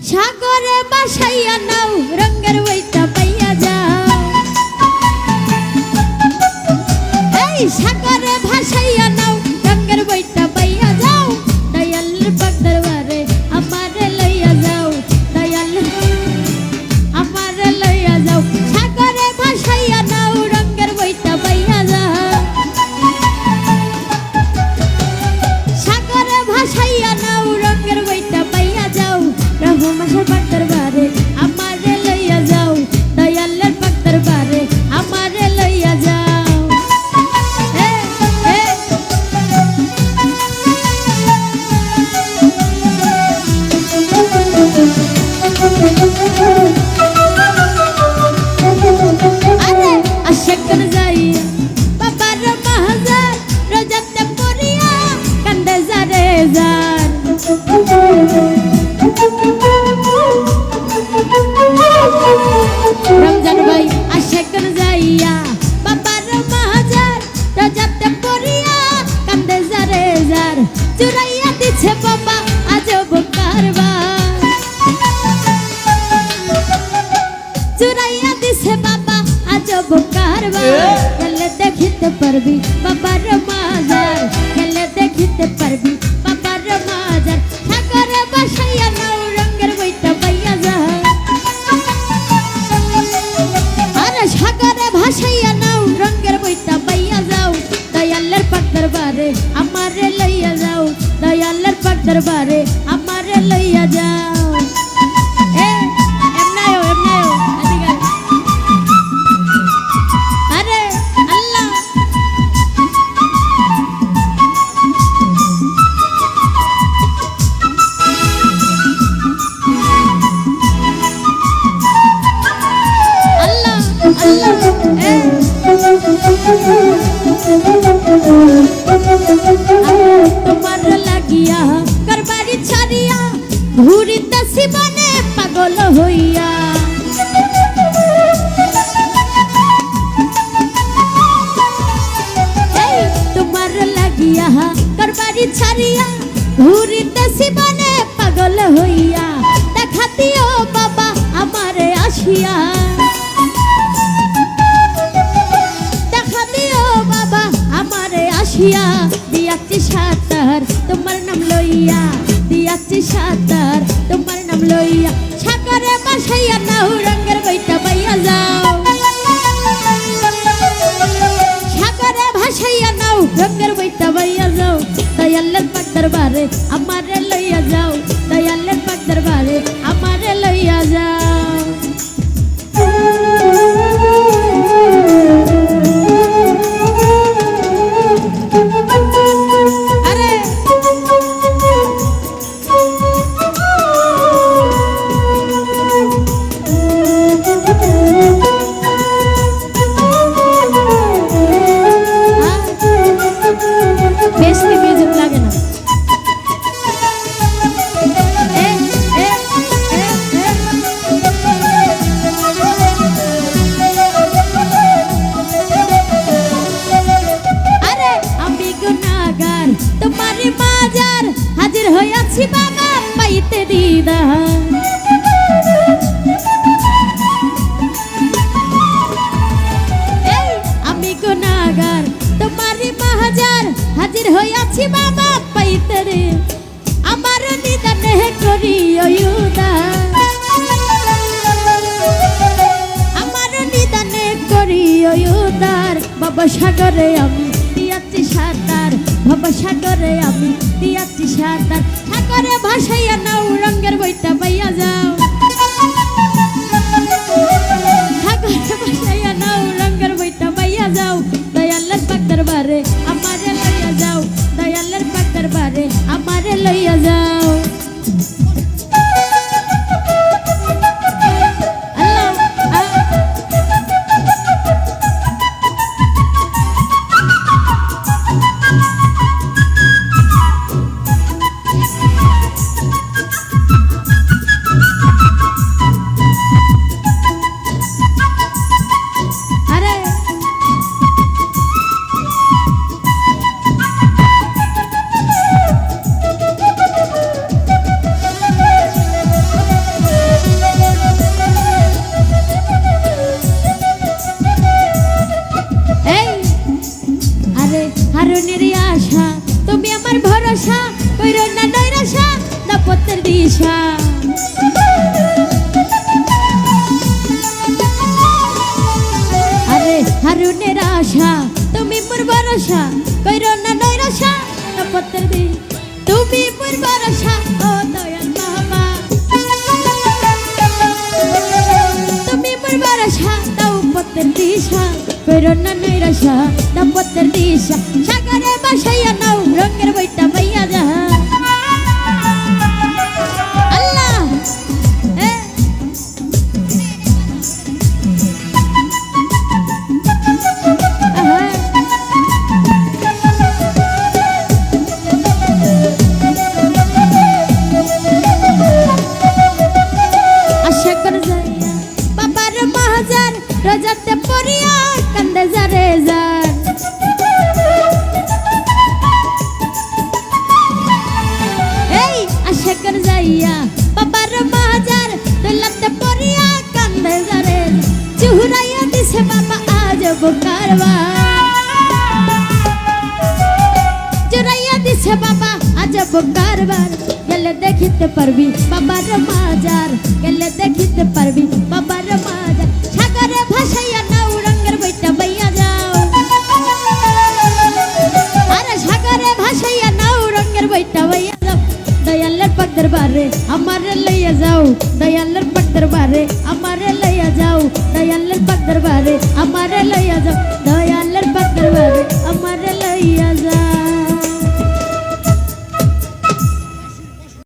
সাগরে বাসাইয়া নাও রঙের বইটা পাইয়া যাও। এই সাগরে ভাসাইয়া নাও রঙের বইটা পাইয়া যাও। দয়ালের পাক দরবারে আমারে লইয়া যাও। দয়ালের আমারে লইয়া যাও। সাগরে ভাসাইয়া নাও রঙের বইটা পাইয়া যাও। সাগরে ভাসাইয়া নাও রঙের বইটা পাইয়া যাও। রহমানের পাক দরবারে আমারে লইয়া যাও। দয়ালের পাক দরবারে আমারে লইয়া যাও। আরে আশেকন যাইয়া বাবার মাহাজার রোজাতে পড়িয়া কান্দে যারে যার। রমজান ভাই আশেকন যাইয়া বাবার মাহাজার রোজাতে পড়িয়া কান্দে যারে যার। চুরাইয়া দিছে বাবা আজব কারবার। চুরাইয়া দিছে বাবা আজব কারবার। গেলে দেখিতে পারবি বাবার মাজার। গেলে দেখিতে পারবি বাবার মাজার। সাগরে বাসাইয়া নাও রঙের বইটা পাইয়া যাও। আরে সাগরে ভাসাইয়া নাও রঙের বইটা পাইয়া যাও। দয়ালের পাক দরবারে আমারে লইয়া যাও। দয়ালের পাক দরবারে আমারে লইয়া যাও। আরে আল্লাহ আল্লাহ আল্লাহ তোমার লাগিয়া করবারি ছাড়িয়া ঘুরিতেছি বনে পাগল হইয়া। তোমার লাগিয়া করবারি ছাড়িয়া ঘুরিতেছি বনে পাগল হইয়া। দেখা দিও বাবা আমারে আসিয়া। দেখা দিও বাবা আমারে আসিয়া। দিয়াছি সাঁতার তোমার নাম লইয়া। দিয়াছি সাঁতার তোমার নাম লইয়া। সাগরে বাসাইয়া নাও রঙের বইটা পাইয়া যাও। সাগরে ভাসাইয়া নাও রঙের বইটা পাইয়া যাও। দয়ালের পাক দরবারে আমারে লইয়া যাও। দয়ালের পাক দরবারে আমারে লইয়া যাও। আরে বেশি মিউজিক লাগে না। আরে আমি গুনাহগার তোমার মাজার হাজির হইয়াছি বাবা পাইতে দিদার। এই আমি গুনাহগার তোমার মাজার হাজির হইয়াছি বাবা পাইতে রে। আমার নিদানে করিও উদার। আমার নিদানে করিও উদার। বাবা সাগরে আমি দিয়াছি সাঁতার। বাবা সাগরে আমি দিয়াছি সাঁতার। সাগরে ভাসাইয়া নাও রঙের বইটা পাইয়া যাও। সাগরে ভাসাইয়া নাও রঙের বইটা পাইয়া যাও। দয়ালের পাক দরবারে আমারে লইয়া যাও। দয়ালের পাক দরবারে আমারে লইয়া যাও। ভরসা কইরো না নৈরাশা পত্রের দি তুমি মোর ভরসা ও দয়াল বাবা তুমি মোর ভরসা দাও পত্রের দিশা কইরো না নৈরাশা দাও পত্রের দিশা সাগরে ভাসাইয়া নাও রঙের বইটা পাইয়া যা আল্লাহ রাজাতে পরিয়া কান্দে যারে যার এই আশাকর যাইয়া বাবার মাজার দৌলতে পরিয়া কান্দে যারে চুরাইয়া দিছে বাবা আজ বুকারবা চুরাইয়া দিছে বাবা আজ বুকারবার গেলে দেখিতে পারবি বাবার মাজার গেলে দেখিতে পারবি বাবার মাজার সাগরে ভাসাইয়া নাও রঙের বইটা বাইয়া যাও আরে সাগরে ভাসাইয়া নাও রঙের বইটা বাইয়া যাও দয়ালের পাক দরবারে আমারে লইয়া যাও দয়ালের পাক দরবারে আমারে লইয়া যাও দয়ালের পাক দরবারে আমারে লইয়া যাও দয়ালের পাক দরবারে আমারে লইয়া যাও